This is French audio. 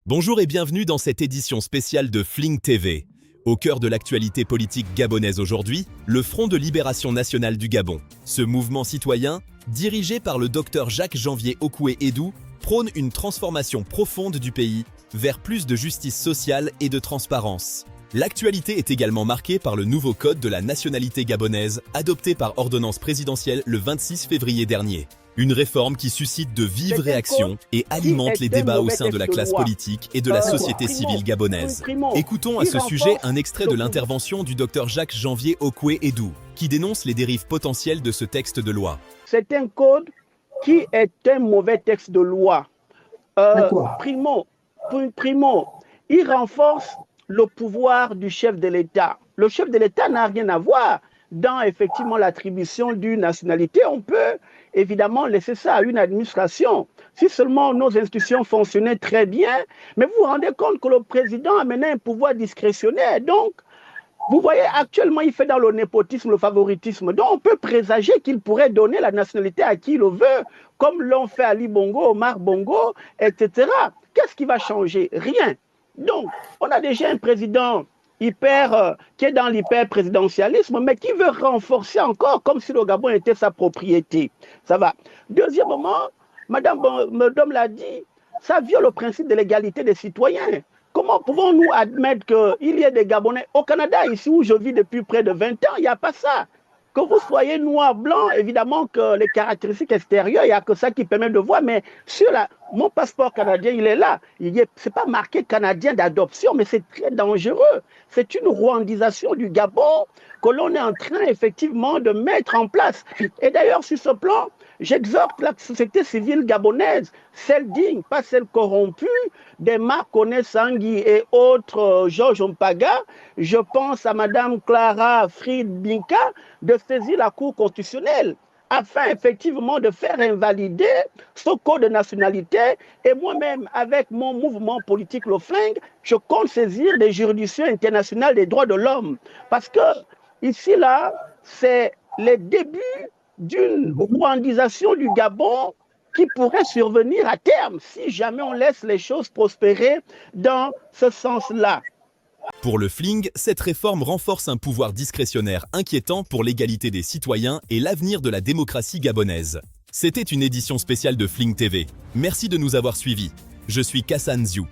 Bonjour et bienvenue dans cette édition spéciale de Fling TV. Au cœur de l'actualité politique gabonaise aujourd'hui, le Front de Libération Nationale du Gabon. Ce mouvement citoyen, dirigé par le docteur Jacques-Janvier Okoué-Edou, prône une transformation profonde du pays vers plus de justice sociale et de transparence. L'actualité est également marquée par le nouveau code de la nationalité gabonaise adopté par ordonnance présidentielle le 26 février dernier. Une réforme qui suscite de vives réactions et alimente les débats au sein de la classe politique et de la société civile gabonaise. Écoutons à ce sujet un extrait de l'intervention du docteur Jacques-Janvier Okoué-Edou, qui dénonce les dérives potentielles de ce texte de loi. C'est un code qui est un mauvais texte de loi. Primo, il renforce le pouvoir du chef de l'État. Le chef de l'État n'a rien à voir dans effectivement l'attribution d'une nationalité. On peut évidemment laisser ça à une administration. Si seulement nos institutions fonctionnaient très bien, mais vous vous rendez compte que le président a mené un pouvoir discrétionnaire. Donc, vous voyez, actuellement, il fait dans le népotisme, le favoritisme. Donc, on peut présager qu'il pourrait donner la nationalité à qui il le veut, comme l'ont fait Ali Bongo, Omar Bongo, etc. Qu'est-ce qui va changer? Rien. Donc, on a déjà un président qui est dans l'hyper-présidentialisme, mais qui veut renforcer encore, comme si le Gabon était sa propriété. Ça va. Deuxièmement, Madame l'a dit, ça viole le principe de l'égalité des citoyens. Comment pouvons-nous admettre qu'il y ait des Gabonais au Canada, ici où je vis depuis près de 20 ans, il n'y a pas ça. Que vous soyez noir, blanc, évidemment que les caractéristiques extérieures, il n'y a que ça qui permet de voir, mais sur mon passeport canadien, il est là. Ce n'est pas marqué canadien d'adoption, mais c'est très dangereux. C'est une rwandisation du Gabon que l'on est en train effectivement de mettre en place. Et d'ailleurs, sur ce plan, j'exhorte la société civile gabonaise, celle digne, pas celle corrompue, des Marc Sangui et autres, Georges Mpaga. Je pense à Madame Clara Fried-Binka de saisir la Cour constitutionnelle afin effectivement de faire invalider ce code de nationalité. Et moi-même, avec mon mouvement politique Le Fling, je compte saisir les juridictions internationales des droits de l'homme. Parce que ici, là, c'est les débuts d'une rwandisation du Gabon qui pourrait survenir à terme si jamais on laisse les choses prospérer dans ce sens-là. Pour le Fling, cette réforme renforce un pouvoir discrétionnaire inquiétant pour l'égalité des citoyens et l'avenir de la démocratie gabonaise. C'était une édition spéciale de Fling TV. Merci de nous avoir suivis. Je suis Kassan Ziou.